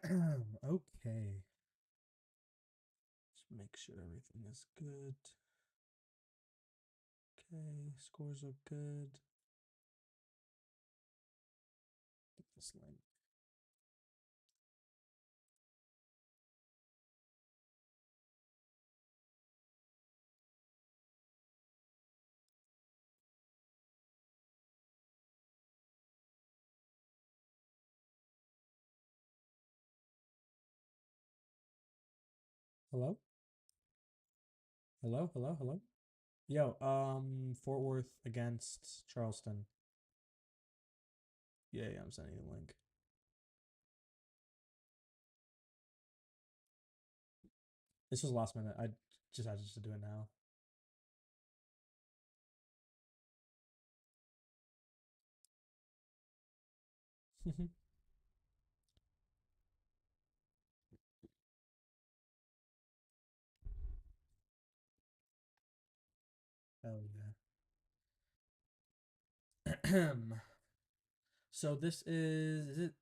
Okay. Just make sure everything is good. Okay, scores are good. Get this link. Hello? Hello? Hello? Hello? Yo, Fort Worth against Charleston. Yeah, I'm sending you the link. This was last minute. I just had to do it now. Hell yeah. So this is it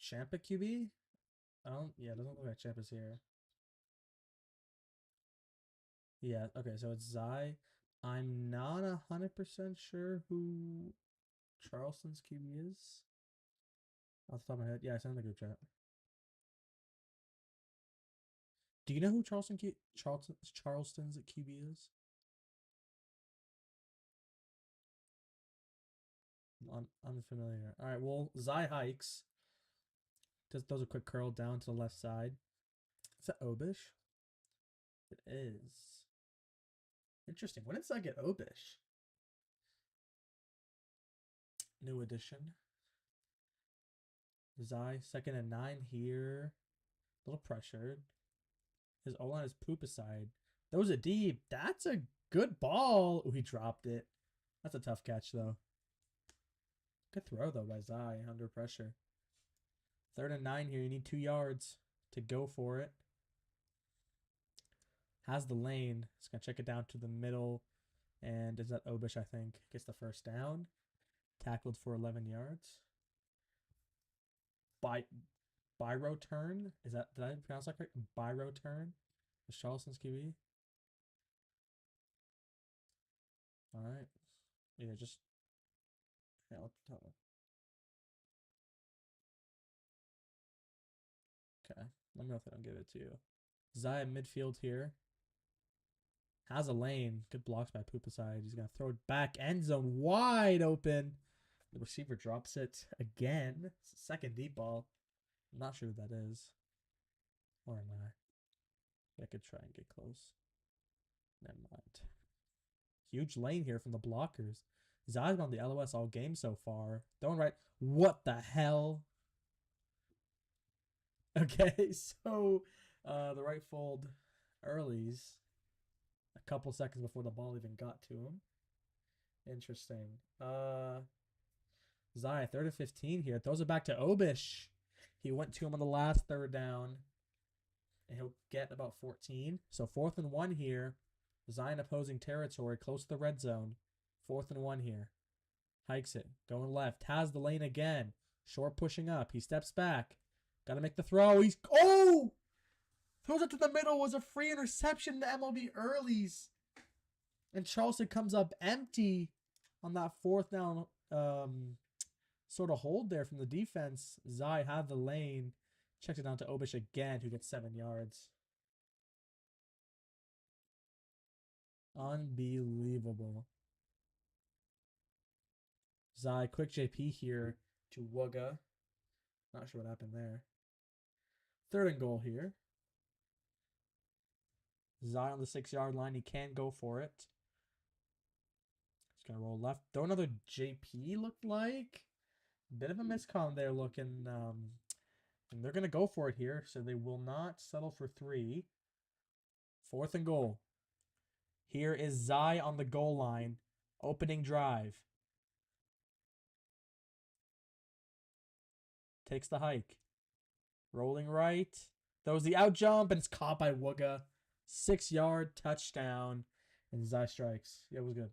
Champa QB? I don't, yeah, it doesn't look like Champa's here. Yeah, okay, so it's Zai. I'm not 100% sure who Charleston's QB is. Off the top of my head. Yeah, I sent in the group chat. Do you know who Charleston's QB is? I'm unfamiliar. All right, well, Zai hikes. Just throws a quick curl down to the left side. Is that Obish? It is. Interesting. When did Zai get Obish? New addition. Zai, 2nd and 9 here. A little pressured. His O-line is poop aside. Throws it deep. That's a good ball. Ooh, he dropped it. That's a tough catch, though. Good throw, though, by Zai under pressure. 3rd and 9 here. You need 2 yards to go for it. Has the lane. It's going to check it down to the middle. And is that Obish, I think. Gets the first down. Tackled for 11 yards. Byro turn. Did I pronounce that correct? Byro turn. Is Charleston's QB. All right. Yeah, just. Yeah, I'll tell them. Okay. Let me know if I don't give it to you. Zaya midfield here. Has a lane. Good blocks by Pupaside. He's going to throw it back. End zone wide open. The receiver drops it again. It's a second deep ball. I'm not sure who that is. Or am I? I could try and get close. Never mind. Huge lane here from the blockers. Zaya's been on the LOS all game so far. Throwing right. What the hell? Okay, so the right fold earlies a couple seconds before the ball even got to him. Interesting. Zaya, 3rd and 15 here. Throws it back to Obish. He went to him on the last 3rd down. And he'll get about 14. So 4th and 1 here. Zion opposing territory, close to the red zone. 4th and 1 here. Hikes it. Going left. Has the lane again. Short pushing up. He steps back. Got to make the throw. He's... Oh! Throws it to the middle. Was a free interception to MLB earlies. And Charleston comes up empty on that 4th down sort of hold there from the defense. Zai had the lane. Checks it down to Obish again, who gets 7 yards. Unbelievable. Zai, quick JP here to Wugga. Not sure what happened there. 3rd and goal here. Zai on the 6-yard line. He can go for it. He's going to roll left. Throw another JP, looked like. Bit of a miscom there looking. And they're going to go for it here, so they will not settle for 3. 4th and goal. Here is Zai on the goal line. Opening drive. Takes the hike. Rolling right. Throws the out jump, and it's caught by Wugga. 6-yard touchdown. And Zai strikes. Yeah, it was good.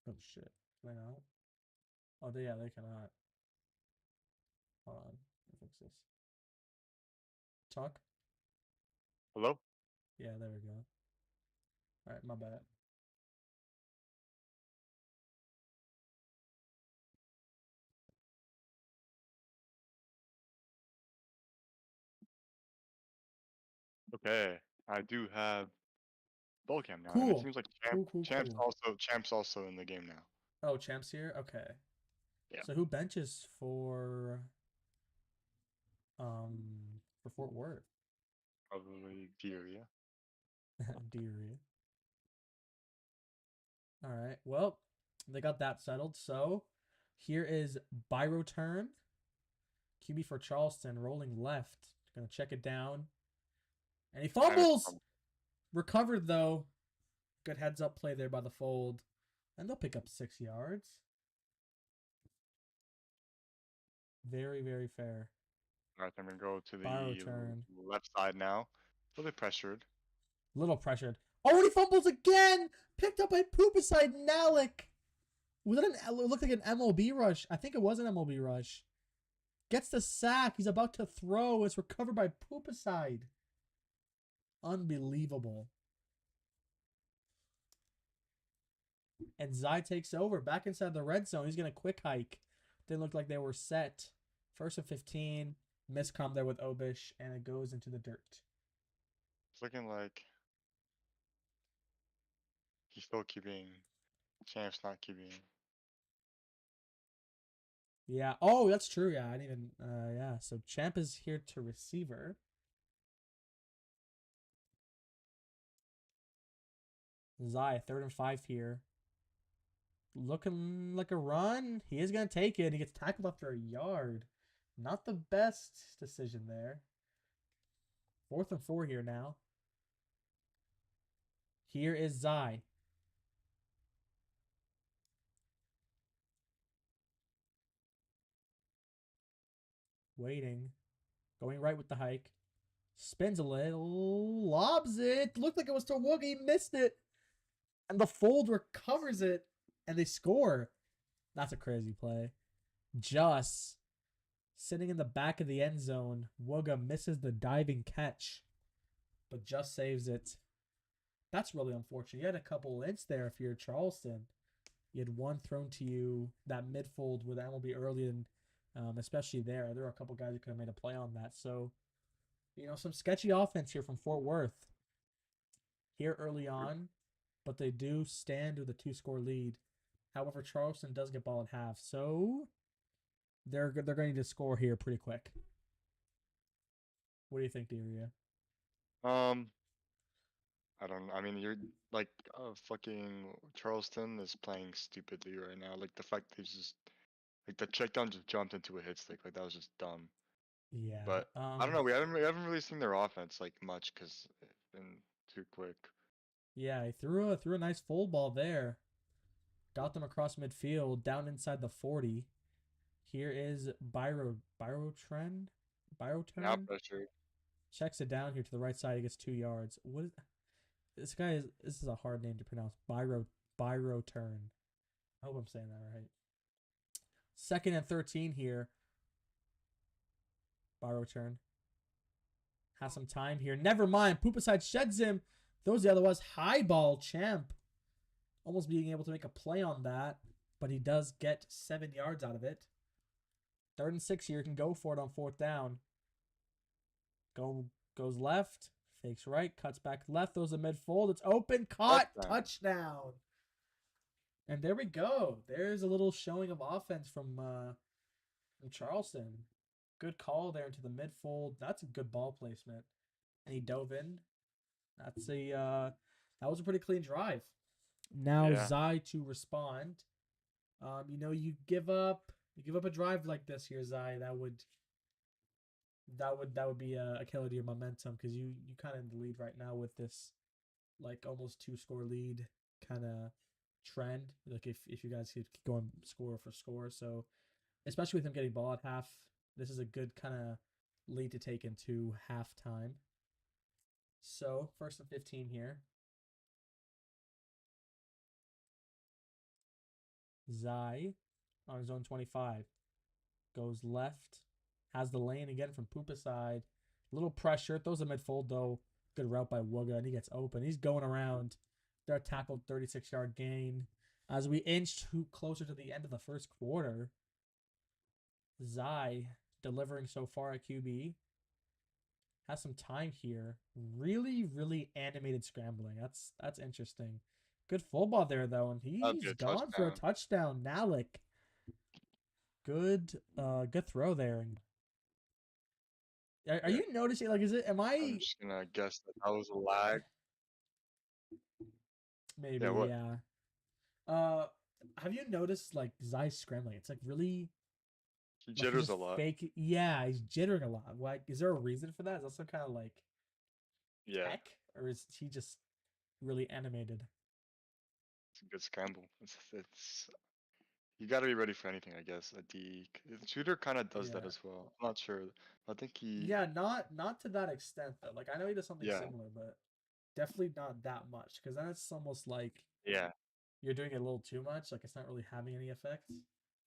Oh, shit. Went out. Oh, yeah, they cannot. Hold on. Let me fix this. Talk? Hello? Yeah, there we go. Alright, my bad. Okay. I do have Bullcam now, and it Cool. seems like Cool. Champ's also in the game now. Oh, Champ's here? Okay. Yeah. So who benches for Fort Worth? Probably Furia. Deary. Alright. Well, they got that settled. So here is Byro turn. QB for Charleston, rolling left. Gonna check it down. And he fumbles! Recovered though. Good heads up play there by the fold. And they'll pick up 6 yards. Very, very fair. Alright, then we go to Byro the turn. left side now. A little bit pressured. Little pressured. Oh, and he fumbles again! Picked up by Poopaside Nalik. Was it it looked like an MLB rush. I think it was an MLB rush. Gets the sack. He's about to throw. It's recovered by Poopaside. Unbelievable. And Zai takes over. Back inside the red zone. He's going to quick hike. Didn't look like they were set. First and 15. Miscom there with Obish. And it goes into the dirt. It's looking like he's still keeping. Champ's not keeping. Yeah. Oh, that's true. Yeah, I didn't even. Yeah. So Champ is here to receiver. Zai, 3rd and 5 here. Looking like a run. He is going to take it. He gets tackled after a yard. Not the best decision there. 4th and 4 here now. Here is Zai. Waiting. Going right with the hike. Spins a little. Lobs it. Looked like it was to Wooga. He missed it. And the fold recovers it. And they score. That's a crazy play. Just sitting in the back of the end zone. Wooga misses the diving catch. But just saves it. That's really unfortunate. You had a couple hits there if you're Charleston. You had one thrown to you, that midfold with MLB early, and especially there. There were a couple guys who could have made a play on that. So, some sketchy offense here from Fort Worth here early on, but they do stand with a 2-score lead. However, Charleston does get ball at half, so they're going to score here pretty quick. What do you think, Daria? I don't know. I mean, you're like fucking Charleston is playing stupidly right now. Like the fact they just like the check down just jumped into a hit stick. Like that was just dumb. Yeah. But I don't know. We haven't really seen their offense like much because it's been too quick. Yeah, he threw a nice full ball there. Got them across midfield, down inside the 40. Here is Byro Trend. Byro Now turn. pressure. Checks it down here to the right side. He gets 2 yards. What is this guy is this is a hard name to pronounce. Byro turn. I hope I'm saying that right. 2nd and 13 here. Byro turn. Has some time here. Never mind. Poopaside sheds him. Those the other was high ball Champ. Almost being able to make a play on that. But he does get 7 yards out of it. 3rd and 6 here. Can go for it on 4th down. Goes left. Fakes right. Cuts back left. Throws a midfold. It's open. Caught. Touchdown. And there we go. There's a little showing of offense from Charleston. Good call there into the midfold. That's a good ball placement. And he dove in. That was a pretty clean drive. Now Zai to respond. You give up a drive like this here, Zai. That would be a killer to your momentum because you kind of in the lead right now with this like almost 2-score lead kind of trend. Like if you guys could keep going score for score, so especially with him getting ball at half, this is a good kind of lead to take into halftime. So 1st and 15 here. Zai on his own 25. Goes left. Has the lane again from Pupa side. Little pressure. Throws a midfold, though. Good route by Wooga, and he gets open. He's going around. They're tackled 36-yard gain. As we inch closer to the end of the first quarter, Zai delivering so far at QB. Has some time here. Really, really animated scrambling. That's interesting. Good full ball there, though, and he's gone for a touchdown. Nalik. Good throw there. Are you noticing, like, I'm just gonna guess that was a lag. Maybe, yeah. Have you noticed, like, Zai's scrambling? It's, like, really... He jitters a lot. Yeah, he's jittering a lot. Like, is there a reason for that? Is that some kind of, like, tech? Or is he just really animated? It's a good scramble. It's you got to be ready for anything, I guess. The shooter kind of does that as well. I'm not sure. I think he... Yeah, not to that extent, though. Like, I know he does something similar, but definitely not that much. Because then it's almost like... Yeah. You're doing it a little too much. Like, it's not really having any effects.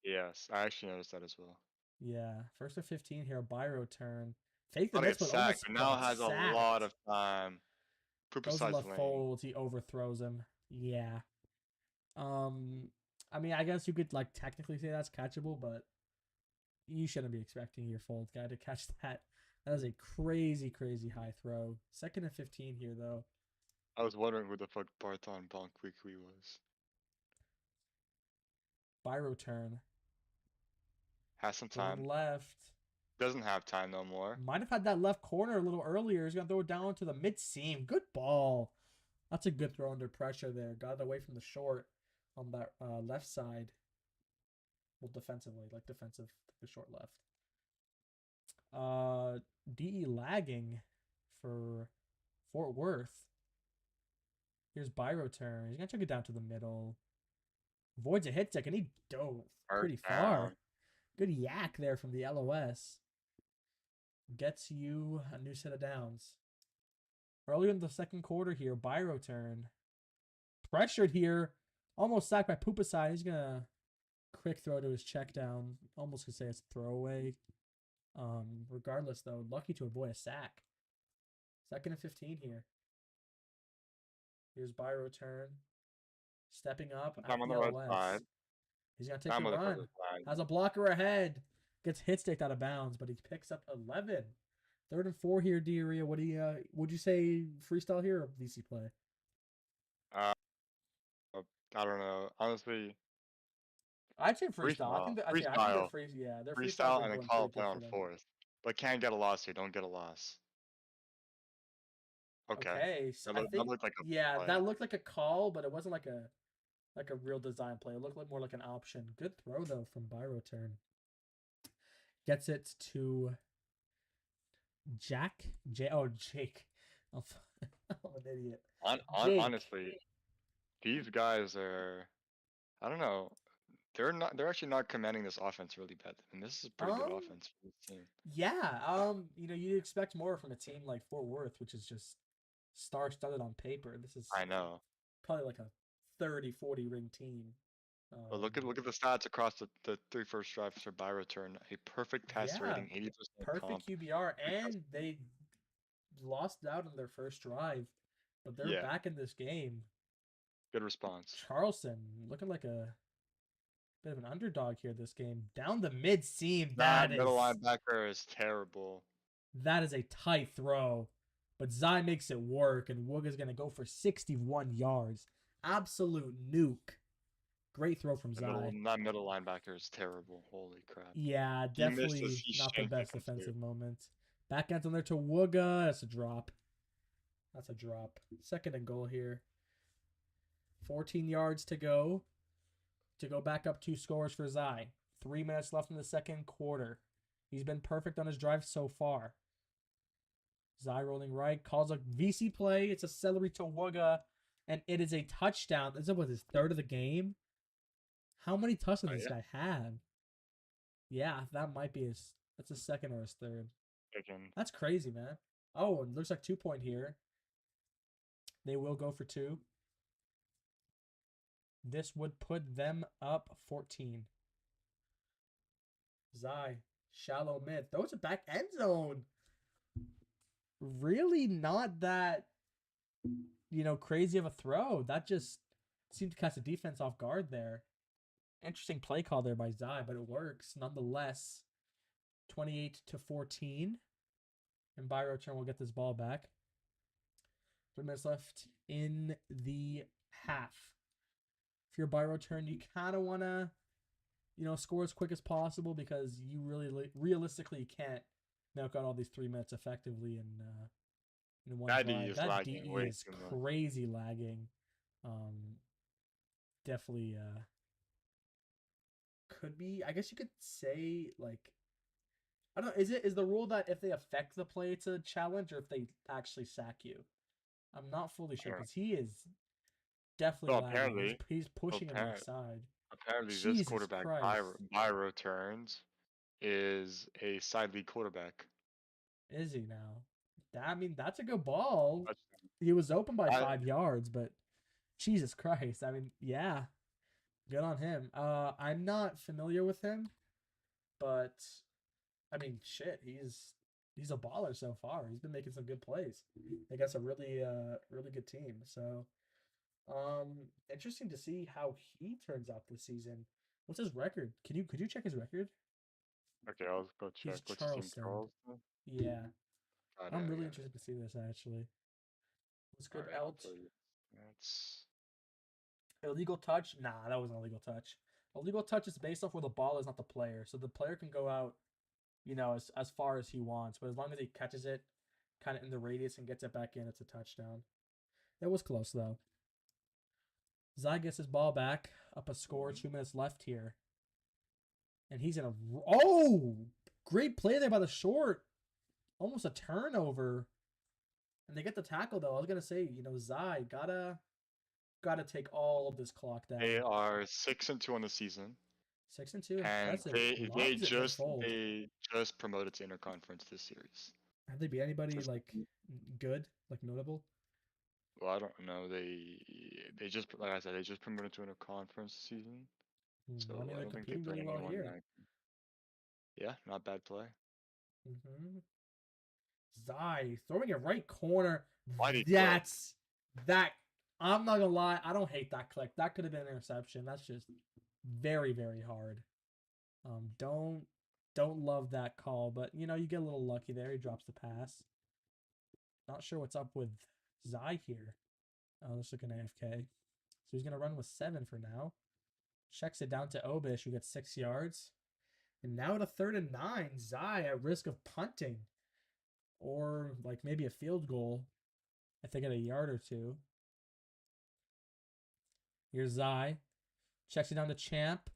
Yes, I actually noticed that as well. Yeah. First and 15 here. Biro turn. Fake the miss, but almost now has a lot of time. Goes left fold. He overthrows him. Yeah. I mean, I guess you could, like, technically say that's catchable, but you shouldn't be expecting your fold guy to catch that. That is a crazy, crazy high throw. Second and 15 here, though. I was wondering who the fuck Barton Bonquiqui was. Biro turn. Has some time. Left. Doesn't have time no more. Might have had that left corner a little earlier. He's going to throw it down to the mid-seam. Good ball. That's a good throw under pressure there. Got it away from the short on that left side. Well, defensively. Like defensive, the short left. DE lagging for Fort Worth. Here's Biro turn. He's going to check it down to the middle. Avoids a hit stick, and he dove pretty far. Good yak there from the LOS. Gets you a new set of downs. Earlier in the second quarter here, Biro turn. Pressured here. Almost sacked by Pupa side. He's going to quick throw to his check down. Almost could say it's a throwaway. Regardless, though, lucky to avoid a sack. Second and 15 here. Here's Biro turn. Stepping up. I'm on the right side. He's going to take a run. Has a blocker ahead. Gets hit sticked out of bounds, but he picks up 11. Third and 4 here, Diarrhea. What do you would you say freestyle here or VC play? I don't know. Honestly, I'd say freestyle. I think freestyle. They're freestyle and then call a play on fourth. But can't get a loss here. Don't get a loss. Okay. So that looked like a play. That looked like a call, but it wasn't like a real design play. It looked like more like an option. Good throw though from Biro turn. Gets it to Jake. I'm an idiot. Honestly, these guys are, I don't know. They're actually not commanding this offense really bad. And this is a pretty good offense for this team. Yeah. You expect more from a team like Fort Worth, which is just star-studded on paper. This is probably like a 30-40 ring team. But look at the stats across the three first drives for Biro turn. A perfect test rating, 80% perfect QBR, and they lost out on their first drive, but they're back in this game. Good response. Charleston looking like a bit of an underdog here this game. Down the mid seam. That middle linebacker is terrible. That is a tight throw, but Zai makes it work, and Wooga's gonna go for 61 yards. Absolute nuke. Great throw from Zai. That middle linebacker is terrible. Holy crap. Yeah, definitely not the best defensive moment. Back ends on there to Wooga. That's a drop. Second and goal here. 14 yards to go. To go back up 2 scores for Zai. 3 minutes left in the second quarter. He's been perfect on his drive so far. Zai rolling right. Calls a VC play. It's a celery to Wooga. And it is a touchdown. This was his third of the game. How many touchdowns does this guy have? Yeah, that might be that's his second or his third. That's crazy, man. Oh, it looks like 2-point here. They will go for 2. This would put them up 14. Zai, shallow mid. Throws it back end zone. Really not that, crazy of a throw. That just seemed to catch the defense off guard there. Interesting play call there by Zai, but it works nonetheless. 28-14. And by return, we'll get this ball back. 3 minutes left in the half. If you're by return, you kind of want to, score as quick as possible because you realistically can't milk out all these 3 minutes effectively in one That drive. is That lagging DE way is too much. crazy lagging. Definitely could be. I guess you could say like, I don't know. Is the rule that if they affect the play, it's a challenge, or if they actually sack you? I'm not fully sure because he is definitely Well, lagging. He's pushing him left side. apparently this Jesus quarterback Christ. by returns is a side lead quarterback. Is he now? That's a good ball. Touchdown. He was open by 5 yards, but Jesus Christ. Yeah. Good on him. I'm not familiar with him, but shit, he's a baller so far. He's been making some good plays against a really really good team. So interesting to see how he turns out this season. What's his record? Could you check his record? Okay, I'll go check. He's What's his team? Charleston. Charleston? Yeah. I'm really Yeah. interested to see this actually. What's good, Alright, I'll Elt? tell you. That's Illegal touch? Nah, that wasn't a legal touch. A legal touch is based off where the ball is, not the player. So the player can go out, as far as he wants. But as long as he catches it kind of in the radius and gets it back in, it's a touchdown. It was close, though. Zai gets his ball back. Up a score. 2 minutes left here. And he's in a... Oh! Great play there by the short. Almost a turnover. And they get the tackle, though. I was going to say, Zai gotta take all of this clock down. they are 6-2 on the season. 6-2, And impressive. they just promoted to Interconference this series. Have they beat anybody good, notable? Well, I don't know. They just, like I said, they just promoted to Interconference this season. So I they're don't think they competing played really well anyone here. that. Yeah, not bad play. Zai throwing it right corner. That I'm not gonna lie, I don't hate that click. That could have been an interception. That's just very, very hard. Don't love that call, but you get a little lucky there. He drops the pass. Not sure what's up with Zai here. Oh, let's look at AFK. So he's gonna run with 7 for now. Checks it down to Obish, who gets 6 yards. And now at a 3rd and 9, Zai at risk of punting. Or maybe a field goal if they get a yard or two. Here's Zai. Checks it down to Champ,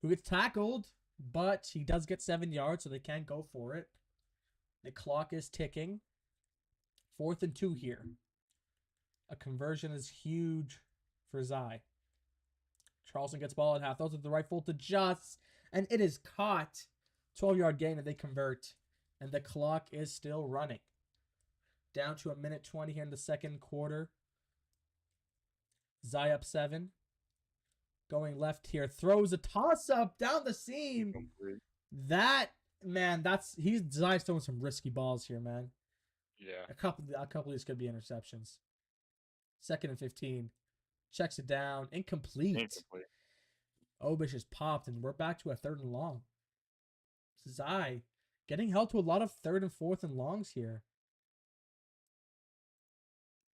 who gets tackled, but he does get 7 yards, so they can't go for it. The clock is ticking. 4th and 2 here. A conversion is huge for Zai. Charleston gets ball at half. Those are the right foot to Just, and it is caught. 12-yard gain, and they convert. And the clock is still running. Down to 1:20 here in the second quarter. Zai up 7. Going left here. Throws a toss-up down the seam. Zai's throwing some risky balls here, man. Yeah. A couple of these could be interceptions. 2nd and 15. Checks it down. Incomplete. Obish is popped, and we're back to a 3rd and long. Zai getting held to a lot of 3rd and 4th and longs here.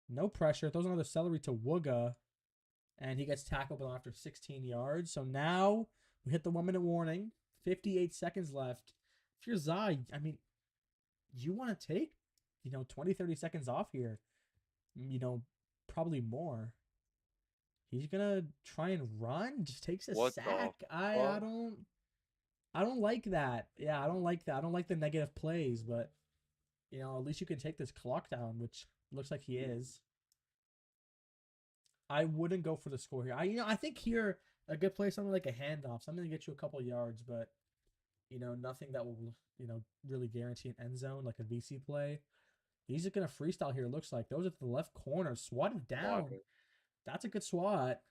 No pressure. Throws another celery to Wooga. And he gets tackled after 16 yards. So now we hit the 1-minute warning. 58 seconds left. If you're Zai, you want to take, 20, 30 seconds off here. Probably more. He's going to try and run. Just takes a sack. I don't like that. Yeah, I don't like that. I don't like the negative plays, but, at least you can take this clock down, which looks like he is. I wouldn't go for the score here. I think here a good play, something like a handoff, something to get you a couple yards, but nothing that will really guarantee an end zone like a VC play. He's just gonna freestyle here. It looks like those are to the left corner, swatted down. That's a good swat.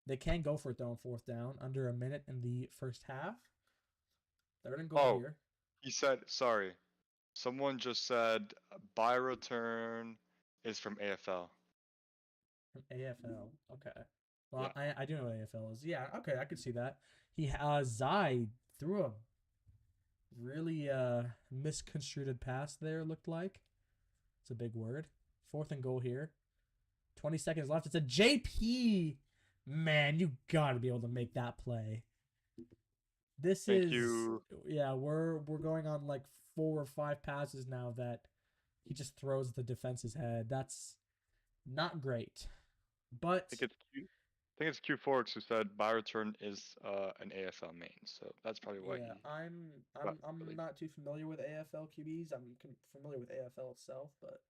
They can go for it though on 4th down. Under a minute in the first half. Third and goal Oh, here. he said, sorry. Someone just said Byro turn is from AFL. From AFL. Okay. Yeah. Well, I do know what AFL is. Yeah, okay, I could see that. Zai threw a really misconstrued pass there, looked like. It's a big word. Fourth and goal here. 20 seconds left. It's a JP. Man, you got to be able to make that play. This Thank is you. yeah, we're going on like 4 or 5 passes now that he just throws the defense's head. That's not great. But I think it's Q Forks who said Byro turn is an AFL main, so that's probably why yeah, he got I'm really. not too familiar with AFL QBs. I'm familiar with AFL itself, but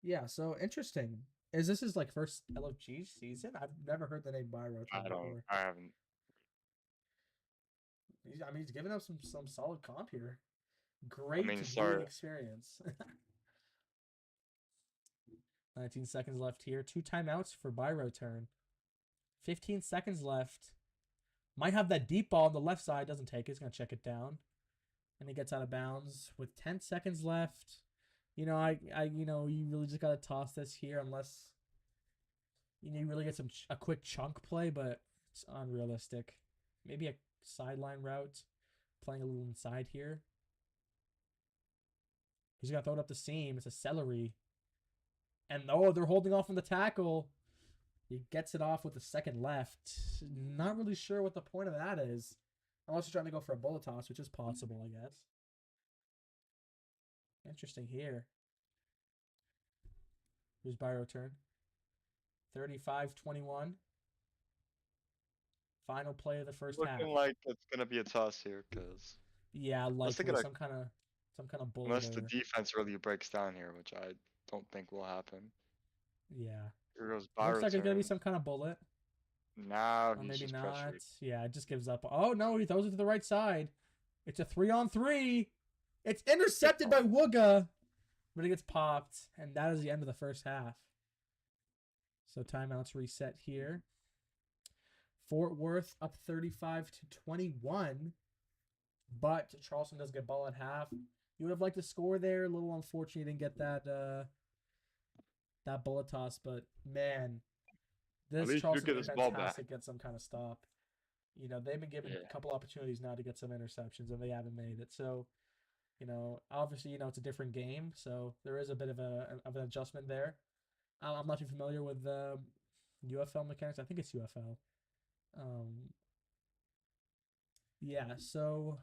yeah, so interesting. Is this his like first LFG season? I've never heard the name Byro before. I haven't. He's giving up some solid comp here. I mean, Great viewing sorry. experience. 19 seconds left here. 2 timeouts for Byro turn. 15 seconds left. Might have that deep ball on the left side. Doesn't take it. He's going to check it down. And he gets out of bounds with 10 seconds left. You really just got to toss this here unless, you really get a quick chunk play, but it's unrealistic. Maybe a sideline route. Playing a little inside here. He's going to throw it up the seam. It's a celery. And they're holding off on the tackle. He gets it off with a second left. Not really sure what the point of that is. Unless he's trying to go for a bullet toss, which is possible, I guess. Interesting here. Here's Byro turn. 35-21. Final play of the first half. Looking like it's gonna be a toss here, cause yeah, likely some kind of bullet. Unless the defense really breaks down here, which I don't think will happen. Yeah. Here goes It looks Byro like it's gonna be turn. some kind of bullet. Now Or he's maybe just not. pressured. Yeah, it just gives up. Oh no, he throws it to the right side. It's a 3-on-3. It's intercepted by Wooga, but it gets popped, and that is the end of the first half. So timeouts reset here. Fort Worth up 35-21, but Charleston does get ball at half. You would have liked to score there. A little unfortunate you didn't get that bullet toss, but man, this Charleston defense has to get some kind of stop. They've been given a couple opportunities now to get some interceptions, and they haven't made it. So, obviously, it's a different game, so there is a bit of an adjustment there. I'm not too familiar with UFL mechanics. I think it's UFL. Yeah, so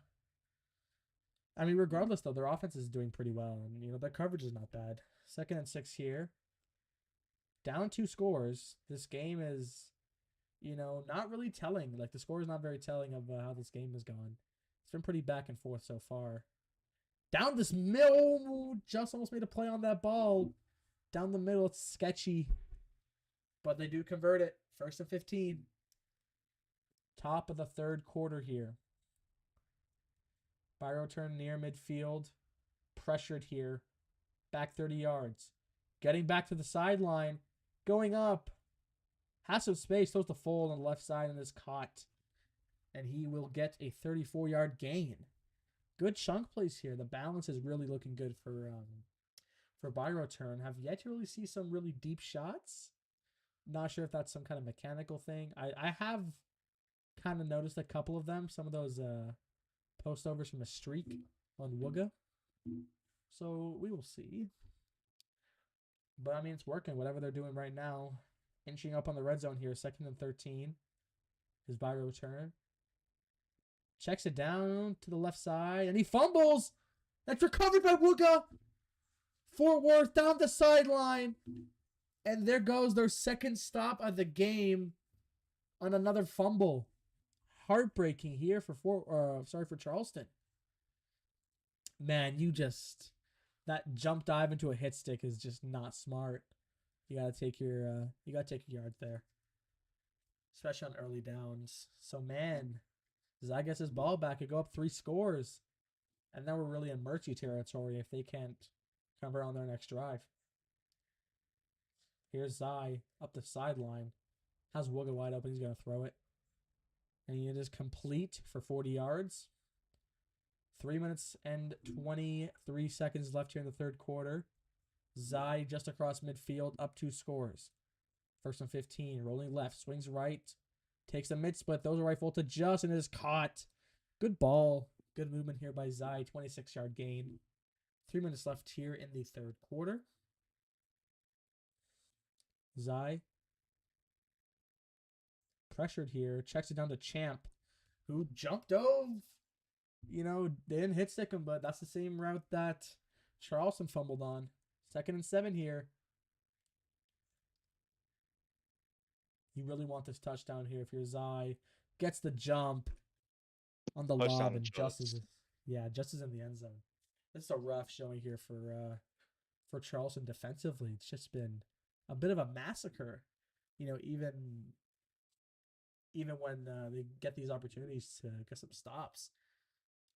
I mean, regardless though, their offense is doing pretty well, and their coverage is not bad. 2nd and 6 here. Down 2 scores. This game is, not really telling. Like the score is not very telling of how this game has gone. It's been pretty back and forth so far. Down this middle, just almost made a play on that ball. Down the middle, it's sketchy, but they do convert it. 1st and 15. Top of the 3rd quarter here. Byro turn near midfield. Pressured here. Back 30 yards. Getting back to the sideline. Going up. Has some space. Throws the fold on the left side and is caught. And he will get a 34-yard gain. Good chunk plays here. The balance is really looking good for Byro turn. Have yet to really see some really deep shots. Not sure if that's some kind of mechanical thing. I have kind of noticed a couple of them. Some of those post overs from a streak on Wooga. So we will see. But I mean, it's working. Whatever they're doing right now. Inching up on the red zone here. 2nd and 13. His Byro turn. Checks it down to the left side. And he fumbles. That's recovered by Wooga. Fort Worth down the sideline. And there goes their second stop of the game on another fumble. Heartbreaking here for Charleston. Man, that jump dive into a hit stick is just not smart. You gotta take your yards there, especially on early downs. So man, Zai gets his ball back. It go up 3 scores, and then we're really in Murchie territory if they can't convert on their next drive. Here's Zai up the sideline. Has Wooga wide open. He's going to throw it. And he is complete for 40 yards. 3 minutes and 23 seconds left here in the third quarter. Zai just across midfield, up 2 scores. First and 15, rolling left, swings right, takes a mid split, throws a rifle to Just and is caught. Good ball. Good movement here by Zai, 26-yard gain. 3 minutes left here in the third quarter. Zai pressured here, checks it down to Champ, who jumped over. You know, they didn't hit stick him, but that's the same route that Charleston fumbled on. 2nd and 7 here. You really want this touchdown here if you're Zai. Gets the jump on the Touchdown lob, to and Trust. Just is in the end zone. This is a rough showing here for Charleston defensively. It's just been a bit of a massacre. You know, even when they get these opportunities to get some stops.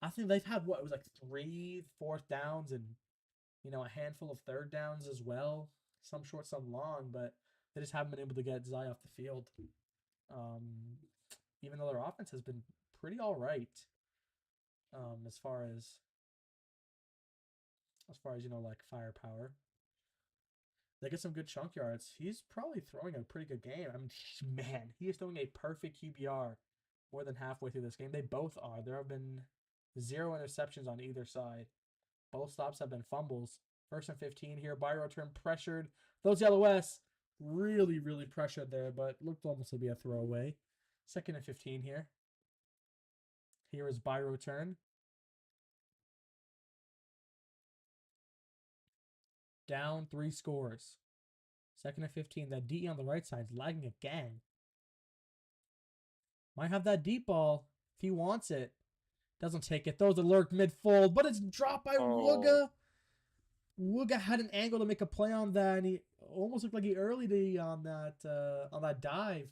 I think they've had, what, it was like 3 4th downs and, you know, a handful of 3rd downs as well. Some short, some long, but they just haven't been able to get Zai off the field. Even though their offense has been pretty all right. As far as you know, like firepower. They get some good chunk yards. He's probably throwing a pretty good game. I mean, man, he is throwing a perfect QBR more than halfway through this game. They both are. There have been 0 interceptions on either side. Both stops have been fumbles. 1st and 15 here. Byro turn pressured. Those Yellow S really, really pressured there, but looked almost to be a throwaway. 2nd and 15 here. Here is Byro turn. Down 3 scores. 2nd and 15. That DE on the right side is lagging again. Might have that deep ball if he wants it. Doesn't take it. Throws a lurk mid-fold, but it's dropped by Wooga. Wooga had an angle to make a play on that, and he almost looked like he earlied on that dive.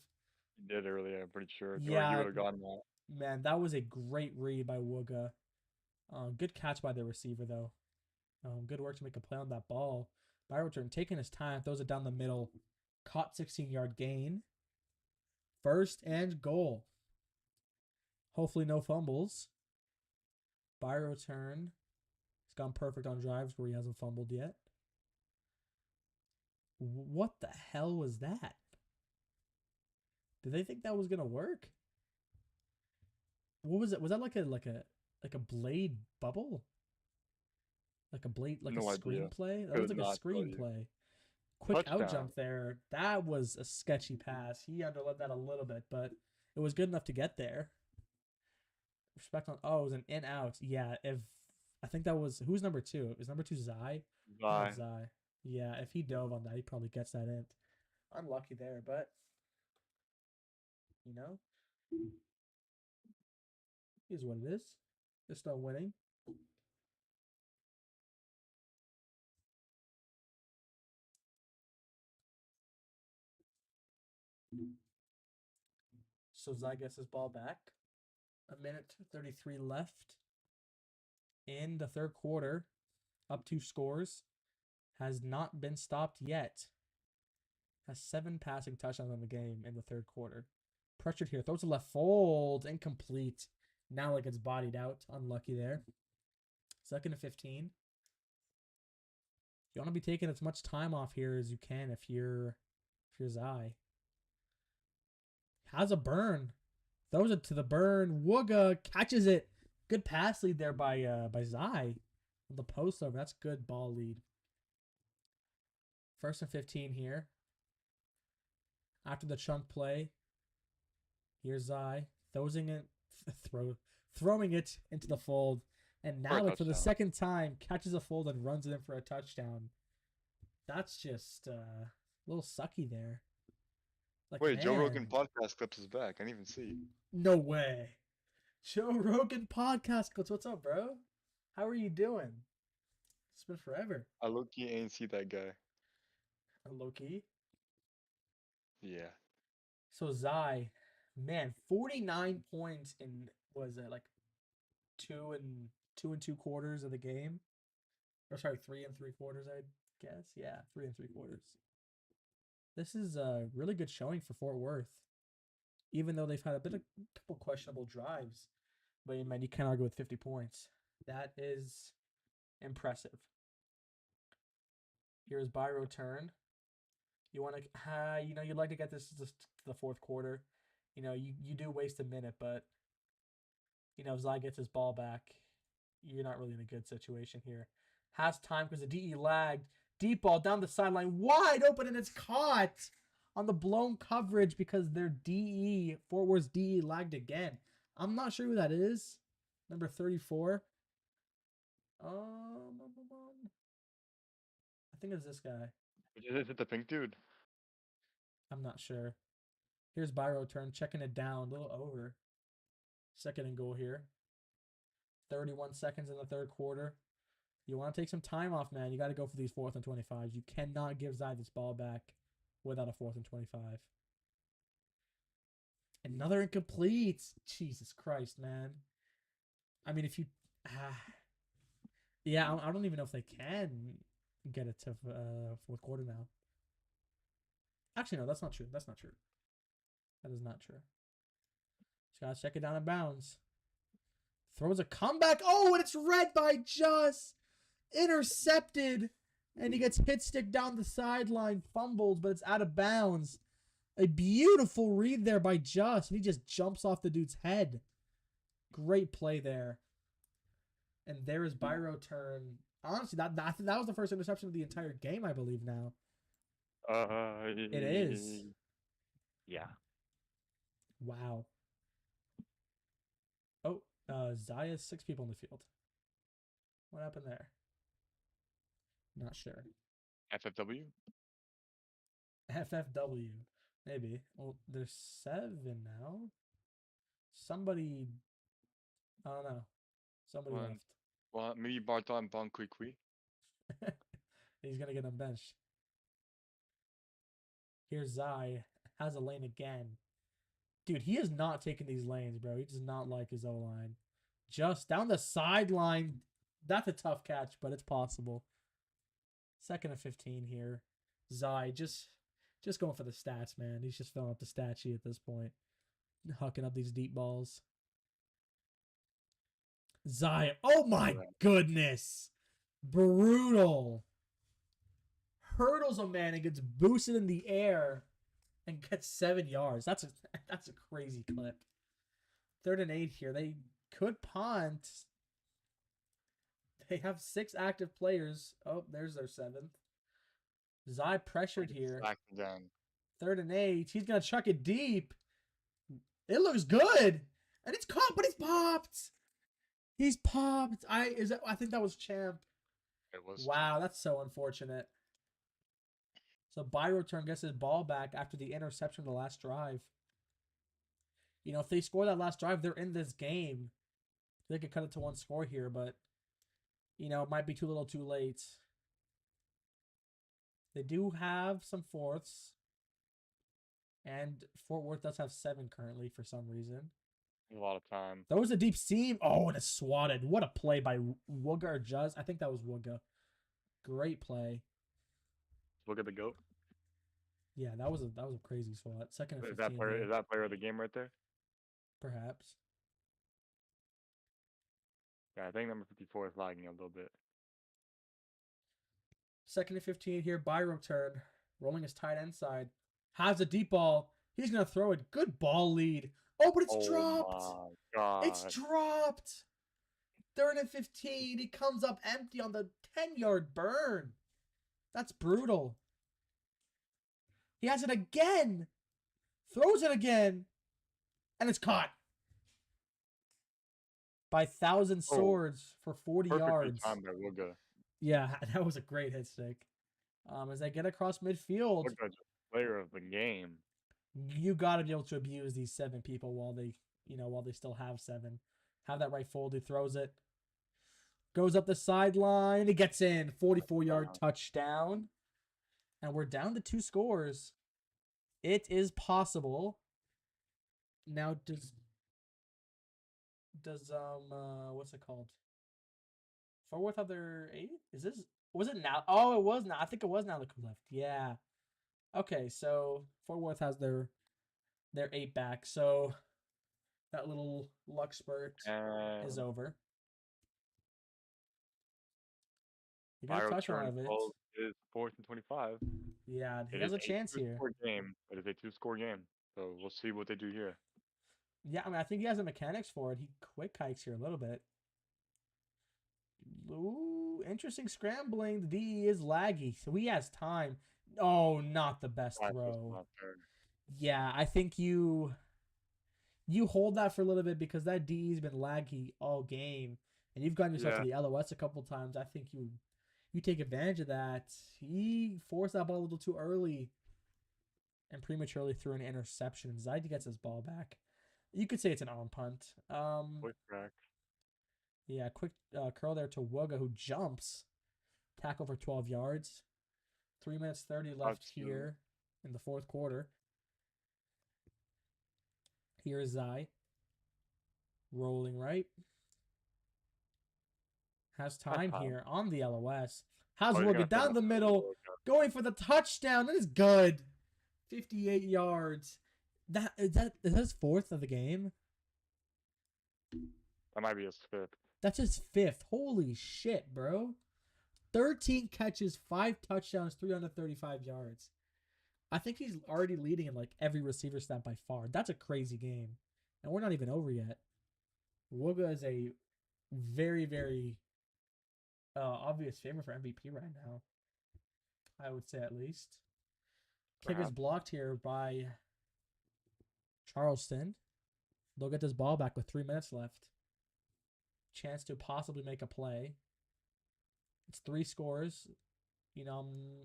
He did earlier, I'm pretty sure. Yeah, Or he would have gotten that. Man, that was a great read by Wooga. Good catch by the receiver, though. Good work to make a play on that ball. Byro turn, taking his time, throws it down the middle. Caught 16-yard gain. 1st and goal. Hopefully no fumbles. Byro turn. He's gone perfect on drives where he hasn't fumbled yet. What the hell was that? Did they think that was gonna work? What was it? Was that like a blade bubble? Like a screenplay? That was like a screenplay. Quick out jump there. That was a sketchy pass. He underled that a little bit, but it was good enough to get there. Respect on. Oh, it was an in out. Yeah, I think that was, who's number 2? It was number 2 Zai. Zai. Yeah, if he dove on that, he probably gets that in. Unlucky there, but you know, is what it is. They're still winning. So Zai gets his ball back. 1:33 left in the third quarter. Up 2 scores. Has not been stopped yet. Has 7 passing touchdowns in the game in the third quarter. Pressured here. Throws a left fold. Incomplete. Now like it's bodied out. Unlucky there. 2nd and 15. You want to be taking as much time off here as you can if you're Zai. Has a burn. Throws it to the burn. Wooga catches it. Good pass lead there by Zai. The post over. That's good ball lead. 1st and 15 here. After the chunk play. Here's Zai. Throwing it into the fold. And now, like, for the second time, catches a fold and runs it in for a touchdown. That's just a little sucky there. Like, wait, man. Joe Rogan podcast clips is back. I didn't even see. No way. Joe Rogan podcast clips. What's up, bro? How are you doing? It's been forever. I low-key ain't see that guy. Low-key? Yeah. So Zai, man, 49 points in, was it like 2 and 2 quarters of the game? Or sorry, 3 and 3 quarters, I guess. Yeah, 3 and 3 quarters. This is a really good showing for Fort Worth. Even though they've had a couple questionable drives. But man, you can't argue with 50 points. That is impressive. Here's Byro turn. You want to, you'd like to get this to the fourth quarter. You do waste a minute, but if Zai gets his ball back, you're not really in a good situation here. Has time because the DE lagged. Deep ball down the sideline, wide open, and it's caught on the blown coverage because their DE, Fort Worth's DE lagged again. I'm not sure who that is. Number 34. I think it's this guy. Is it the pink dude? I'm not sure. Here's Byro turn, checking it down, a little over. Second and goal here. 31 seconds in the third quarter. You want to take some time off, man. You got to go for these 4th and 25s. You cannot give Zai this ball back without a 4th and 25. Another incomplete. Jesus Christ, man. I mean, if you... yeah, I don't even know if they can get it to fourth quarter now. Actually, no, that's not true. That's not true. That is not true. Just got to check it down in bounds. Throws a comeback. Oh, and it's read by Just. Intercepted. And he gets hit stick down the sideline. Fumbles, but it's out of bounds. A beautiful read there by Just. And he just jumps off the dude's head. Great play there. And there is Byro turn. Honestly, that was the first interception of the entire game, I believe now. It is. Yeah. Wow. Oh, Zai has 6 people in the field. What happened there? Not sure. FFW? FFW. Maybe. Well, there's 7 now. Somebody... I don't know. Somebody left. Well, maybe Barton Bon Quickly. He's going to get unbenched. Here's Zai. Has a lane again. Dude, he is not taking these lanes, bro. He does not like his O-line. Just down the sideline. That's a tough catch, but it's possible. 2nd and 15 here. Zai just going for the stats, man. He's just filling up the stat sheet at this point. Hucking up these deep balls. Zai. Oh my goodness. Brutal. Hurdles a man and gets boosted in the air and gets 7 yards. That's a crazy clip. 3rd and 8 here. They could punt. They have 6 active players. Oh, there's their 7th. Zai pressured here. 3rd and 8. He's going to chuck it deep. It looks good. And it's caught, but he's popped. He's popped. I think that was Champ. It was. Wow, that's so unfortunate. So Byro turn gets his ball back after the interception of the last drive. If they score that last drive, they're in this game. They could cut it to 1 score here, but it might be too little too late. They do have some 4ths. And Fort Worth does have 7 currently for some reason. A lot of time. That was a deep seam. Oh, and it's swatted. What a play by Wooga or Juz. I think that was Wooga. Great play. Look at the goat. Yeah, that was a crazy swat. 2nd and 15. Is that player of the game right there? Perhaps. Yeah, I think number 54 is lagging a little bit. 2nd and 15 here. Byro turn. Rolling his tight end side. Has a deep ball. He's going to throw it. Good ball lead. Oh, but it's dropped. My God. It's dropped. 3rd and 15. He comes up empty on the 10-yard burn. That's brutal. He has it again. Throws it again. And it's caught. By 1,000 swords for 40 yards. Time by Wooga. Yeah, that was a great hit stick. As they get across midfield. Wooga, player of the game. You got to be able to abuse these 7 people while they still have 7. Have that right fold. He throws it. Goes up the sideline. It gets in. 44-yard touchdown. And we're down to 2 scores. It is possible. Now, does what's it called? Fort Worth have their 8? Was it now? Oh, it was now. I think it was now the left. Yeah. Okay, so Fort Worth has their 8 back. So that little luck spurt is over. You got a touchdown out of it. Is 4th and 25. Yeah, he It has is a a chance here. two-score game. It is a two-score game. So we'll see what they do here. Yeah, I mean, I think he has the mechanics for it. He quick hikes here a little bit. Ooh, interesting scrambling. The DE is laggy, so he has time. Oh, not the best throw. Yeah, I think you hold that for a little bit because that DE's been laggy all game, and you've gotten yourself to the LOS a couple times. I think you take advantage of that. He forced that ball a little too early and prematurely threw an interception. Zaidi gets his ball back. You could say it's an arm punt. Quick crack. Yeah, quick curl there to Wugga, who jumps. Tackle for 12 yards. 3 minutes 30 left here in the fourth quarter. Here's Zai. Rolling right. Has time here on the LOS. How's Wugga down the middle. Going for the touchdown. That is good. 58 yards. Is that his fourth of the game? That might be his fifth. That's his fifth. Holy shit, bro. 13 catches, 5 touchdowns, 335 yards. I think he's already leading in like every receiver stat by far. That's a crazy game. And we're not even over yet. Wugga is a very, very obvious favorite for MVP right now. I would say at least. Kick is blocked here by Charleston. They'll get this ball back with 3 minutes left. Chance to possibly make a play. It's 3 scores.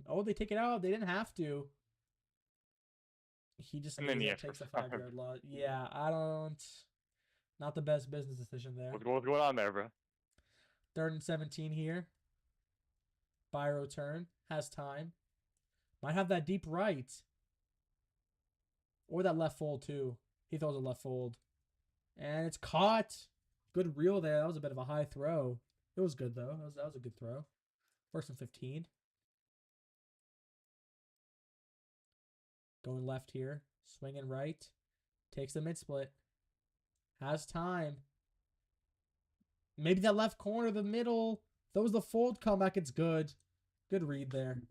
Oh, they take it out. They didn't have to. He just takes a 5-yard loss. Yeah, not the best business decision there. What's going on there, bro? 3rd and 17 here. Byro turn. Has time. Might have that deep right. Or that left fold, too. He throws a left fold. And it's caught. Good reel there. That was a bit of a high throw. It was good, though. That was a good throw. 1st and 15. Going left here. Swinging right. Takes the mid-split. Has time. Maybe that left corner, the middle. Throws the fold comeback. It's good. Good read there.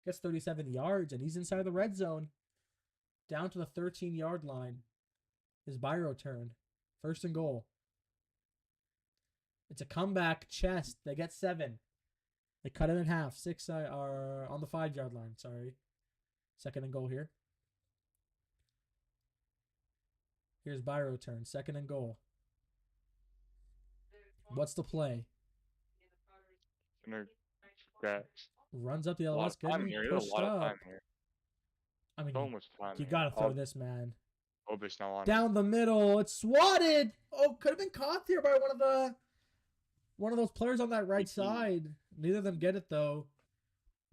Gets 37 yards, and he's inside of the red zone. Down to the 13-yard line. His Byro turn. 1st and goal. It's a comeback chest. They get 7. They cut it in half. 6 are on the 5-yard line. Sorry. 2nd and goal here. Here's Byro turn. 2nd and goal. What's the play? Runs up the LS. Getting pushed up. I mean, so much time you got to throw this, man. Obish now on down the middle. It's swatted. Oh, could have been caught here by one of those players on that right side. Neither of them get it, though.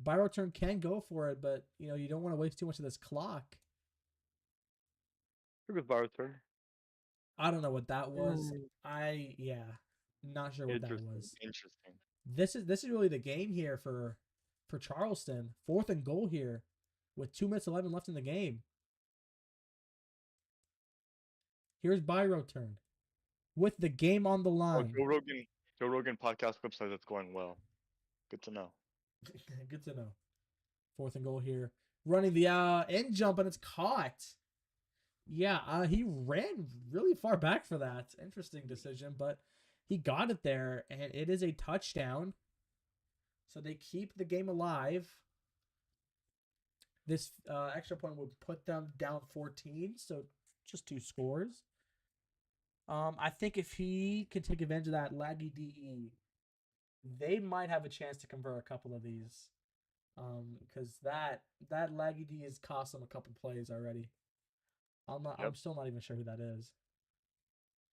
Byro turn can go for it, but, you don't want to waste too much of this clock. Look at Byro turn. I don't know what that was. Not sure what that was. Interesting. This is really the game here for Charleston. 4th and goal here with 2 minutes 11 left in the game. Here's Byro turn with the game on the line. Joe Rogan podcast clip says it's going well. Good to know. Good to know. 4th and goal here. Running the end jump, and it's caught. Yeah, he ran really far back for that. Interesting decision, but he got it there, and it is a touchdown. So they keep the game alive. This extra point would put them down 14, so just 2 scores. I think if he could take advantage of that laggy DE, they might have a chance to convert a couple of these. Because that laggy DE has cost them a couple plays already. I'm still not even sure who that is.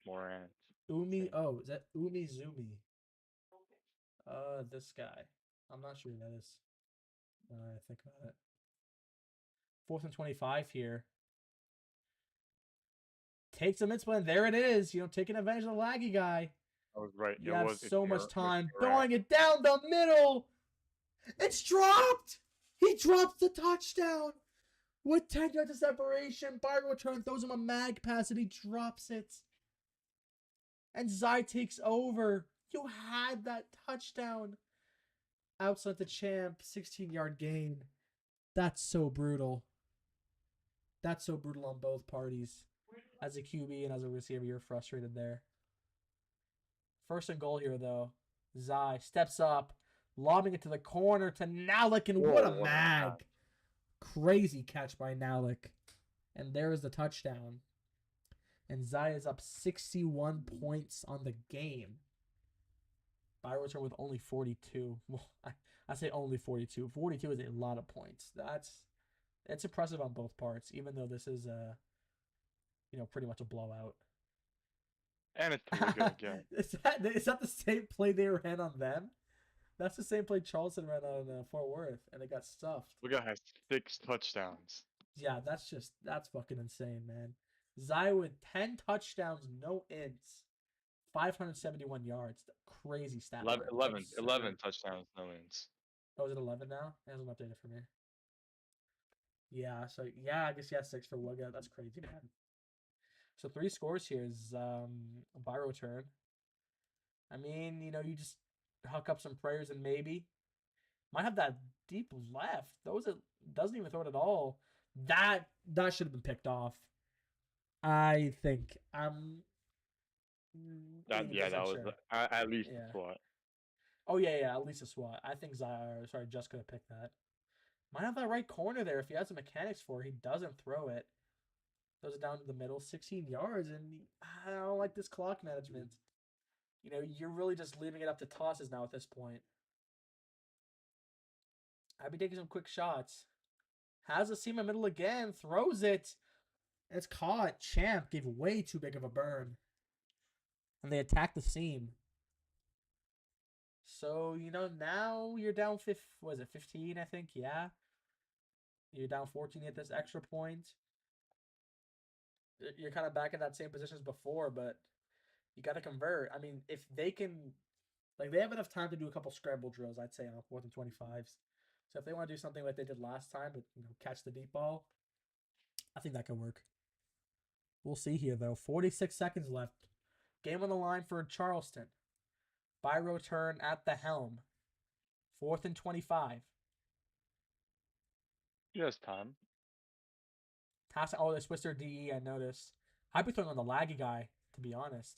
Morant. Is that Umi Zumi? This guy. I'm not sure who that is. I think about it. 4th and 25 here. Takes a mid-split, and there it is. Taking advantage of the laggy guy. I was right. You have so much time. Throwing it down the middle. It's dropped. He drops the touchdown. With 10 yards of separation, Byro turn throws him a mag pass, and he drops it. And Zai takes over. You had that touchdown outside the champ, 16-yard gain. That's so brutal. That's so brutal on both parties. As a QB and as a receiver, you're frustrated there. First and goal here, though. Zai steps up, lobbing it to the corner to Nalik, and what a mag. Crazy catch by Nalik. And there is the touchdown. And Zai is up 61 points on the game. By return with only 42. Well, I say only 42. 42 is a lot of points. It's impressive on both parts, even though this is pretty much a blowout. And it's pretty good again. Is that the same play they ran on them? That's the same play Charleston ran on Fort Worth, and they got stuffed. Luga has 6 touchdowns. Yeah, that's fucking insane, man. Zai with 10 touchdowns, no ints, 571 yards. Crazy stat. 11 touchdowns, no ints. Oh, is it 11 now? It hasn't updated for me. Yeah, so yeah, I guess he has 6 for Wugga. That's crazy, man. So 3 scores here is Byro turn. I mean, you just huck up some prayers and maybe might have that deep left. It doesn't even throw it at all. That should have been picked off. I think that was sure. At least a SWAT. Oh yeah, at least a SWAT. I think just could have picked that. Might have that right corner there if he has the mechanics for it. He doesn't throw it. Throws it down to the middle, 16 yards, and I don't like this clock management. You're really just leaving it up to tosses now at this point. I'd be taking some quick shots. Has a seam in the middle again, throws it. It's caught. Champ gave way too big of a burn. And they attack the seam. So, now you're down 15, I think? Yeah. You're down 14 at this extra point. You're kind of back in that same position as before, but you got to convert. I mean, if they can, they have enough time to do a couple scramble drills, I'd say, on 4th and 25s. So if they want to do something like they did last time, but catch the deep ball, I think that could work. We'll see here, though. 46 seconds left. Game on the line for Charleston. Byro turn at the helm. 4th and 25. He has time. They switched their DE, I noticed. I'd be throwing on the laggy guy, to be honest.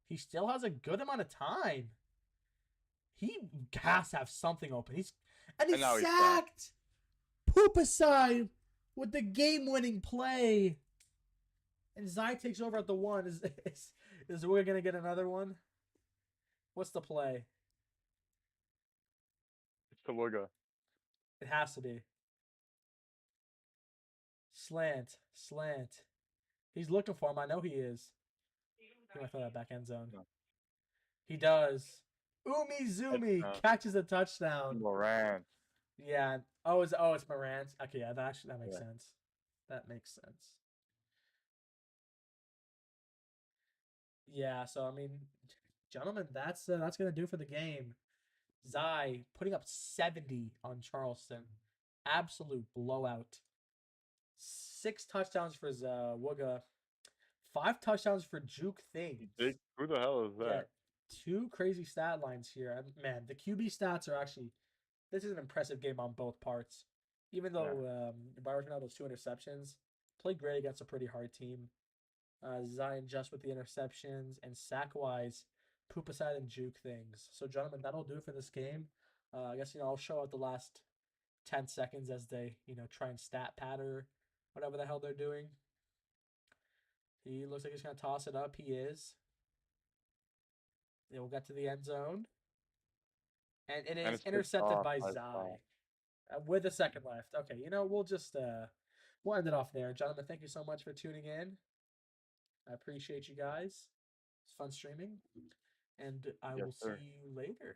He still has a good amount of time. He has to have something open. He's sacked. Poop aside with the game-winning play. And Zai takes over at the 1. Is we gonna get another one? What's the play? It's the Luga. It has to be. Slant. He's looking for him. I know he is. He might throw that back end zone. No. He does. Umizoomi catches a touchdown. Moran. Yeah. It's Moran. Okay, yeah, that makes sense. That makes sense. Yeah, so I mean, gentlemen, that's gonna do for the game. Zai putting up 70 on Charleston. Absolute blowout. 6 touchdowns for Wugga. 5 touchdowns for Juke Things. Who the hell is that? Yeah, 2 crazy stat lines here. Man, the QB stats are actually... This is an impressive game on both parts. Even though Byron had those 2 interceptions, played great against a pretty hard team. Zion just with the interceptions, and sack-wise, poop aside and Juke Things. So, gentlemen, that'll do it for this game. I guess, I'll show out the last 10 seconds as they, try and stat patter whatever the hell they're doing. He looks like he's going to toss it up. He is. It will get to the end zone. And it is intercepted by Zai. With a second left. Okay, we'll just we'll end it off there. Gentlemen, thank you so much for tuning in. I appreciate you guys. It's fun streaming. And I will see you later.